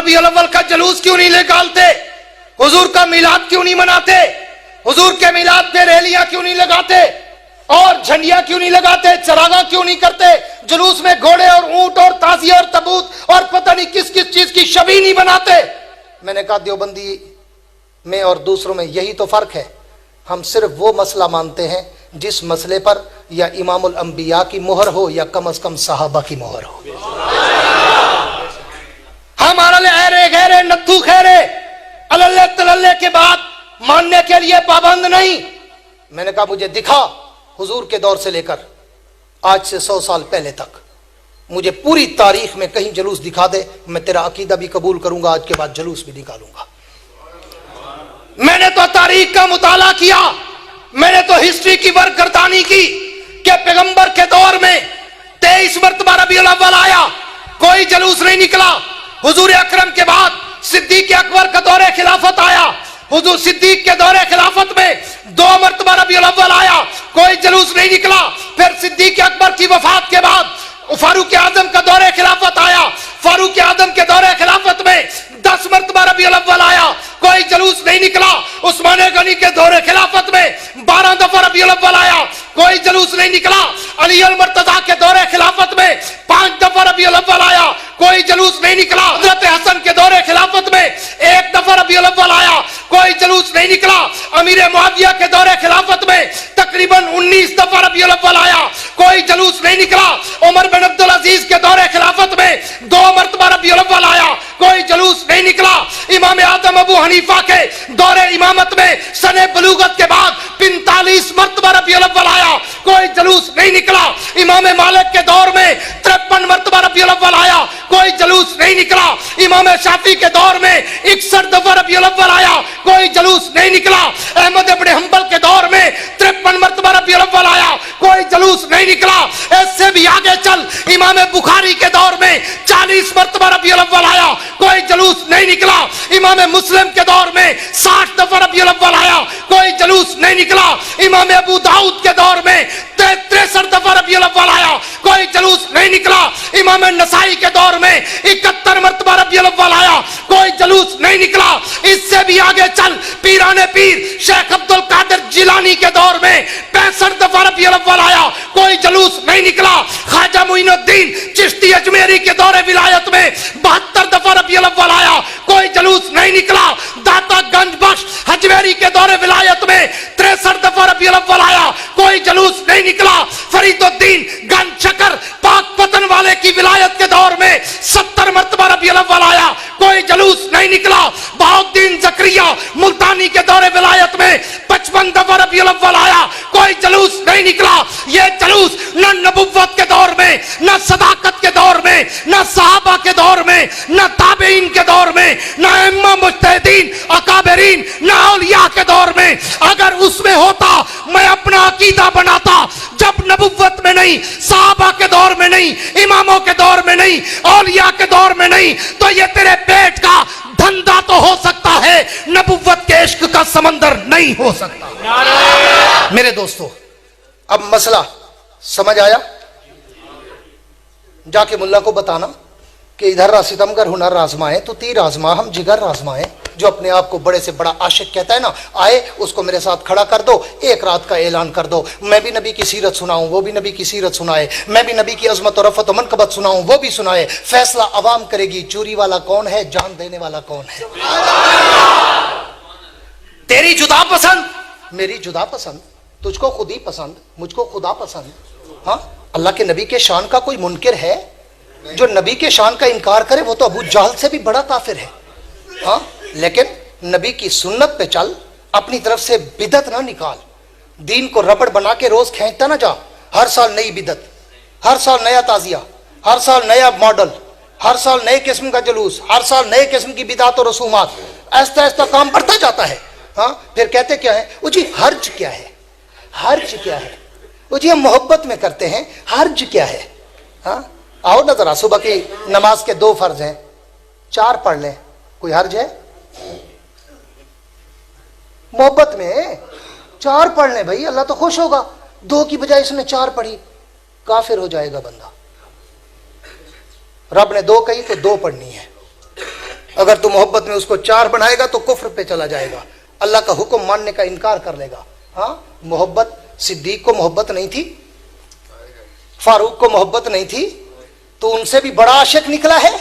रबी अव्वल का जलूस क्यों नहीं निकालते? हुजूर का मिलाद क्यों नहीं मनाते? हुजूर के मिलाद पे रैलियां क्यों नहीं लगाते और झंडियां क्यों नहीं लगाते? चरागा क्यों नहीं करते? जुलूस में घोड़े और ऊंट और ताजिया और तबूत और पता नहीं किस किस चीज की शबी नहीं बनाते। मैंने कहा देवबंदी में और दूसरों में यही तो फर्क है, हम सिर्फ वो मसला मानते हैं जिस मसले पर या इमामुल अंबिया की मोहर हो या कम से कम सहाबा की मोहर हो। हमारा ऐरे गहरे नत्थू खैरे अल्ले तल्ले के बाद मानने के लिए पाबंद नहीं। मैंने कहा मुझे दिखा हुजूर के दौर से लेकर आज से 100 साल पहले तक मुझे पूरी तारीख में कहीं जलूस दिखा दे, मैं तेरा अकीदा भी कबूल करूंगा, आज के बाद जलूस भी निकालूंगा। मैंने तो तारीख का मुताला किया, मैंने तो हिस्ट्री की बरगर्दानी की कि पैगंबर के दौर में 23 मरतबा रबीउल अव्वल आया, कोई जलूस नहीं निकला। हुजूर अकरम के बाद सिद्दीक अकबर का दौरे खिलाफत आया, हुजूर सिद्दीक के दौरे खिलाफत में 2 मरतबा रबीउल अव्वल आया, कोई जलूस नहीं निकला। फिर सिद्दीक अकबर की वफात के बाद फारूक आजम का दौरे खिलाफत आया, फारूक आजम के दौरे खिलाफत में 10 मरतबा रबीउल अव्वल आया, कोई जलूस नहीं निकला। उस्मान गनी के दौरे खिलाफत में 12 दफा रबीउल अव्वल आया, कोई जलूस नहीं निकला। अली अल मुर्तजा के दौरे खिलाफत में 5 दफा रबीउल अव्वल आया, कोई जलूस नहीं निकला। हजरत हसन के दौरे खिलाफत में 1 दफा रबीउल अव्वल आया, कोई जलूस नहीं निकला। अमीर मुआविया के दौरे खिलाफत में तकरीबन 19 दफा रबीउल अव्वल आया, कोई जलूस नहीं निकला। उमर बिन अब्दुल अजीज के दौरे खिलाफत में 2 मरतबा रबीउल अव्वल आया, कोई जलूस नहीं निकला। इमाम आजम अबू हनीफा के दौरे इमामत में सने बलूगत के बाद 45 मरतबा रबीउल अव्वल आया, कोई जलूस नहीं निकला। इमाम मालिक के दौर में 53 मरतबा रबीउल अव्वल आया, कोई जलूस नहीं निकला। इमाम शाफी के दौर में 61 दफा रबीउल अव्वल आया, कोई जलूस नहीं निकला। अहमद इब्न हंबल के दौर में 53 मरतबा रबीउल अव्वल आया, कोई जलूस नहीं निकला। इससे भी आगे चल, इमाम बुखारी के दौर में 40 मरतबा रबीउल अव्वल आया, कोई जलूस नहीं निकला। इमाम मुस्लिम के दौर में 60 दफा रबीउल अव्वल आया, कोई जलूस नहीं निकला। इमाम अबू दाऊद के दौर में 63 दफा रबीउल अव्वल आया, कोई जलूस नहीं निकला। इमाम नसाई के दौर में 71 मरतबा रबीउल अव्वल आया, कोई जलूस नहीं निकला। इससे भी आगे चल, पीराने पीर शेख अब्दुल कादिर जिलानी के दौर में 65 दफा रबीउल अव्वल आया, कोई जलूस नहीं निकला। ख्वाजा मुइनुद्दीन चिश्ती अजमेरी के दौरे विलायत में 72 दफा रबीउल अव्वल आया, कोई जलूस नहीं निकला। दाता गंज बख्श हजवेरी के दौरे विलायत में 63 दफा रबीउल अव्वल आया, कोई जलूस नहीं निकला। फरीदुद्दीन गंज शकर पाक पतन वाले की विलायत के दौर में 70 मरतबा रबीउल अव्वल आया, कोई जलूस नहीं निकला। बहाउद्दीन जकरिया मुल्तानी के दौरे विलायत में 55 दफा रबीउल अव्वल आया, कोई जलूस नहीं निकला। ये जलूस न नबुव्वत के दौर में, न सदाकत के दौर में, न सहाबा के दौर में, न ताबेईन के दौर में, न इमाम मुज्तहिदीन अकाबरीन, न औलिया के दौर में। अगर उसमें होता मैं अपना अकीदा बनाता। जब नबुव्वत में नहीं, सहाबा के दौर में नहीं, इमामों के दौर में नहीं, औलिया के दौर में नहीं, तो ये तेरे पेट का धंधा तो हो सकता है, नबुव्वत के इश्क का समंदर नहीं हो सकता। मेरे दोस्तों, अब मसला समझ आया? जाके मुल्ला को बताना कि इधर सितमगर हुनर आजमाए तो तीर आजमा हम जिगर आजमाए। जो अपने आप को बड़े से बड़ा आशिक कहता है ना, आए उसको मेरे साथ खड़ा कर दो, एक रात का ऐलान कर दो, मैं भी नबी की सीरत सुनाऊं, वो भी नबी की सीरत सुनाए, मैं भी नबी की अजमत और रफत और मनकबत सुनाऊं, वो भी सुनाए। फैसला अवाम करेगी, चोरी वाला कौन है, जान देने वाला कौन है। तेरी जुदा पसंद, मेरी जुदा पसंद, तुझको खुद ही पसंद, मुझको खुदा पसंद। हाँ, अल्लाह के नबी के शान का कोई मुनकिर है? जो नबी के शान का इनकार करे वो तो अबू जहल से भी बड़ा काफिर है। हाँ, लेकिन नबी की सुन्नत पे चल, अपनी तरफ से बिदत ना निकाल, दीन को रबड़ बना के रोज खींचता ना जा। हर साल नई बिदत, हर साल नया ताजिया, हर साल नया मॉडल, हर साल नए किस्म का जुलूस, हर साल नए किस्म की बिदात और रसूमात, ऐसा ऐसा काम बढ़ता जाता है। हाँ, फिर कहते क्या है वो जी, हर्ज क्या है, हर्ज क्या है वो जी, हम मोहब्बत में करते हैं, हर्ज क्या है। हाँ, आओ ना जरा, सुबह की नमाज के 2 फर्ज हैं, 4 पढ़ लें, कोई हर्ज है? मोहब्बत में 4 पढ़ लें भाई, अल्लाह तो खुश होगा। 2 की बजाय इसने 4 पढ़ी, काफिर हो जाएगा बंदा। रब ने 2 कही तो 2 पढ़नी है। अगर तू मोहब्बत में उसको 4 बनाएगा तो कुफ्र पे चला जाएगा, अल्लाह का हुक्म मानने का इनकार कर लेगा। हाँ, मोहब्बत सिद्दीक को मोहब्बत नहीं थी, फारूक को मोहब्बत नहीं थी, तो उनसे भी बड़ा आशिक निकला है।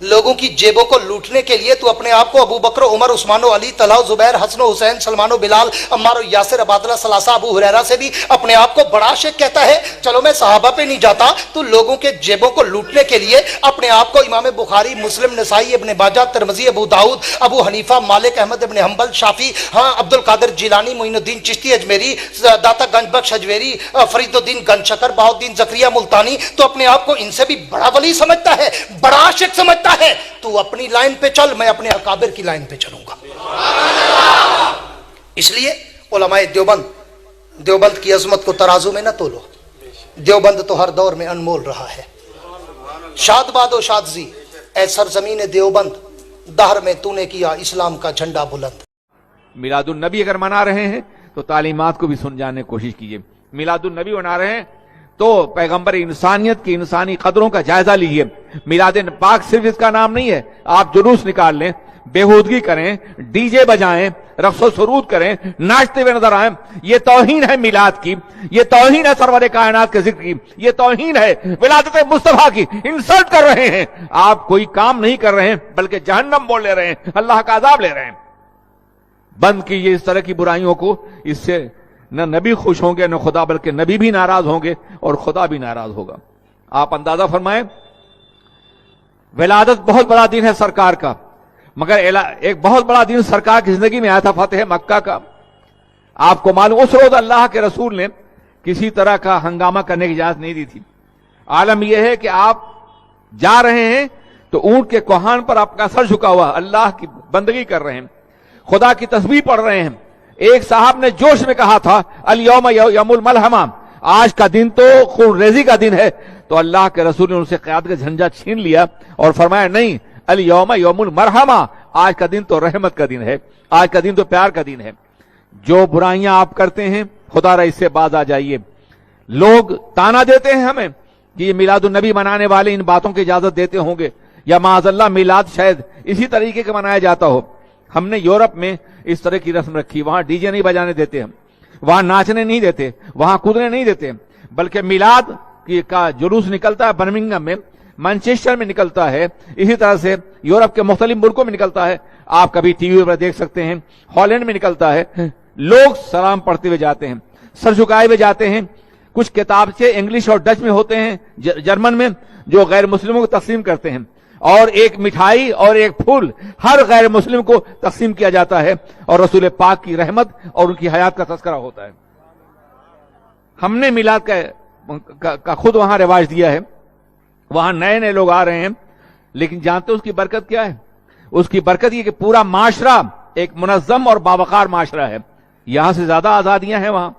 लोगों की जेबों को लूटने के लिए तू अपने आप को अबू बकर, उमर, उस्मान, अली, तलहा, जुबैर, हसन, हुसैन, सलमान, बिलाल, अम्मार, यासिर, अबादला, सलासा, अबू हुरैरा से भी अपने आप को बड़ा आशिक कहता है। चलो मैं सहाबा पे नहीं जाता, तू लोगों के जेबों को लूटने के लिए अपने आप को इमाम बुखारी, मुस्लिम, नसाई, इब्ने माजा, तिरमिज़ी, अबू दाऊद, अबू हनीफा, मालिक, अहमद इब्ने हंबल, शाफी, हाँ, अब्दुल कादिर जिलानी, मोइनुद्दीन चिश्ती अजमेरी, दाता गंजबख्श अजमेरी, फरीदुद्दीन गंजशकर, बहाउद्दीन ज़करिया मुल्तानी, तो अपने आप को इनसे भी बड़ा वली समझता है, बड़ा आशिक समझता है। तू अपनी लाइन पे चल, मैं अपने अकाबिर की लाइन पे चलूंगा। इसलिए उलमाए देवबंद की अजमत को तराजू में न तोलो। देवबंद तो हर दौर में अनमोल रहा है। शादबादो शादजी ए सरजमीन देवबंद, दहर में तूने किया इस्लाम का झंडा बुलंद। मिलादुन नबी अगर मना रहे हैं तो तालीमात को भी सुन जाने की कोशिश कीजिए। मिलादुन नबी मना रहे हैं तो पैगंबर इंसानियत की इंसानी कदरों का जायजा लीजिए। मिलाद पाक सिर्फ इसका नाम नहीं है, आप जुलूस निकाल लें, बेहूदगी करें, डीजे बजाएं, रक्सो सुरूद करें, नाचते हुए नजर आए, ये तौहीन है मिलाद की, ये तौहीन है सरवर कायनात के जिक्र की, ये तौहीन है विलादत मुस्तफा की। इंसल्ट कर रहे हैं आप, कोई काम नहीं कर रहे हैं बल्कि जहन्नम बोल ले रहे हैं, अल्लाह का अजाब ले रहे हैं। बंद कीजिए इस तरह की बुराइयों को, इससे न नबी खुश होंगे न खुदा, बल्कि नबी भी नाराज होंगे और खुदा भी नाराज होगा। आप अंदाजा फरमाएं, विलादत बहुत बड़ा दिन है सरकार का, मगर एक बहुत बड़ा दिन सरकार की जिंदगी में आया था, फतेह मक्का का। आपको मालूम, उस रोज अल्लाह के रसूल ने किसी तरह का हंगामा करने की इजाजत नहीं दी थी। आलम यह है कि आप जा रहे हैं तो ऊंट के कोहान पर आपका सर झुका हुआ अल्लाह की बंदगी कर रहे हैं, खुदा की तस्बीह पढ़ रहे हैं। एक साहब ने जोश में कहा था, अल यौम यौमुल मलहमा, आज का दिन तो खून रेजी का दिन है। तो अल्लाह के रसूल ने उनसे क़यादत का झंझा छीन लिया और फरमाया, नहीं, अल यौम यौमुल मरहमा, आज का दिन तो रहमत का दिन है, आज का दिन तो प्यार का दिन है। जो बुराइयां आप करते हैं खुदा इससे बाज आ जाइए। लोग ताना देते हैं हमें कि ये मिलादुन नबी मनाने वाले इन बातों की इजाजत देते होंगे, या माज़अल्लाह मिलाद शायद इसी तरीके का मनाया जाता हो। हमने यूरोप में इस तरह की रस्म रखी, वहां डीजे नहीं बजाने देते, हम वहां नाचने नहीं देते, वहां कूदने नहीं देते, बल्कि मिलाद का जुलूस निकलता है बर्मिंघम में, मैनचेस्टर में निकलता है, इसी तरह से यूरोप के मुख्तलिफ मुल्कों में निकलता है। आप कभी टीवी पर देख सकते हैं, हॉलैंड में निकलता है। लोग सलाम पढ़ते हुए जाते हैं, सर झुकाए हुए जाते हैं। कुछ किताबचे इंग्लिश और डच में होते हैं, जर्मन में, जो गैर मुस्लिमों को तकसीम करते हैं, और एक मिठाई और एक फूल हर गैर मुस्लिम को तकसीम किया जाता है, और रसूल पाक की रहमत और उनकी हयात का तज़किरा होता है। हमने मिलाद का खुद वहां रिवाज दिया है। वहां नए नए लोग आ रहे हैं, लेकिन जानते हो उसकी बरकत क्या है? उसकी बरकत ये कि पूरा माशरा एक मुनज़्ज़म और बावकार माशरा है। यहां से ज्यादा आजादियां हैं वहां,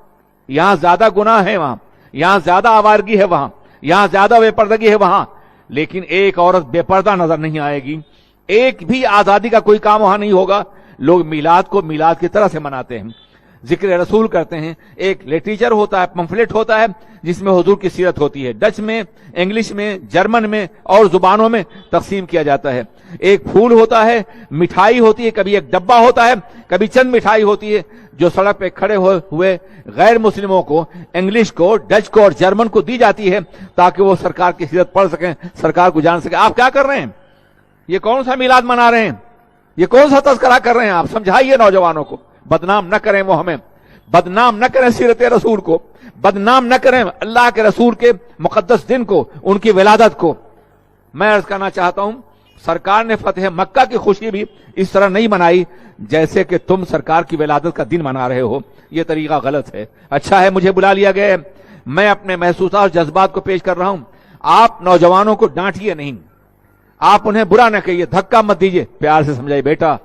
यहां ज्यादा गुनाह है वहां, यहां ज्यादा आवारगी है वहां, यहां ज्यादा बेपर्दगी है वहां, लेकिन एक औरत बेपर्दा नजर नहीं आएगी। एक भी आजादी का कोई काम वहां नहीं होगा। लोग मिलाद को मिलाद की तरह से मनाते हैं, जिक्र रसूल करते हैं। एक लिटरेचर होता है, पंफलेट होता है, जिसमें हुजूर की सीरत होती है। डच में, इंग्लिश में, जर्मन में और जुबानों में तकसीम किया जाता है। एक फूल होता है, मिठाई होती है, कभी एक डब्बा होता है, कभी चंद मिठाई होती है, जो सड़क पे खड़े हुए गैर मुस्लिमों को, इंग्लिश को, डच को और जर्मन को दी जाती है, ताकि वो सरकार की सीरत पढ़ सकें, सरकार को जान सकें। आप क्या कर रहे हैं? ये कौन सा मिलाद मना रहे हैं? ये कौन सा तज़किरा कर रहे हैं? आप समझाइए नौजवानों को। बदनाम न करें वो हमें, बदनाम न करें सीरत रसूल को, बदनाम न करें अल्लाह के रसूल के मुकद्दस दिन को, उनकी विलादत को। मैं अर्ज करना चाहता हूं, सरकार ने फतेह मक्का की खुशी भी इस तरह नहीं मनाई जैसे कि तुम सरकार की विलादत का दिन मना रहे हो। यह तरीका गलत है। अच्छा है मुझे बुला लिया गया है, मैं अपने महसूसात और जज्बात को पेश कर रहा हूं। आप नौजवानों को डांटिए नहीं, आप उन्हें बुरा न कहिए, धक्का मत दीजिए, प्यार से समझाइए, बेटा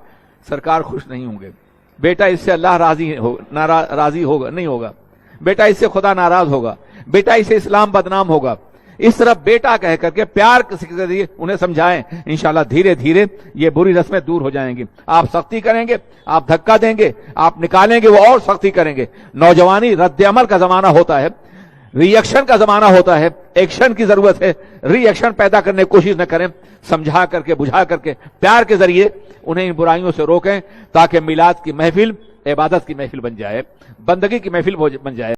सरकार खुश नहीं होंगे, बेटा इससे अल्लाह राजी होगा नहीं होगा, बेटा इससे खुदा नाराज होगा, बेटा इससे इस्लाम बदनाम होगा। इस तरह बेटा कह करके प्यार के जरिए उन्हें समझाएं। इंशाल्लाह धीरे धीरे ये बुरी रस्में दूर हो जाएंगी। आप सख्ती करेंगे, आप धक्का देंगे, आप निकालेंगे, वो और सख्ती करेंगे। नौजवानी रद्द अमल का जमाना होता है। रिएक्शन का जमाना होता है, एक्शन की जरूरत है। रिएक्शन पैदा करने की कोशिश न करें, समझा करके, बुझा करके, प्यार के जरिए उन्हें इन बुराइयों से रोकें, ताकि मिलाद की महफिल इबादत की महफिल बन जाए, बंदगी की महफिल बन जाए।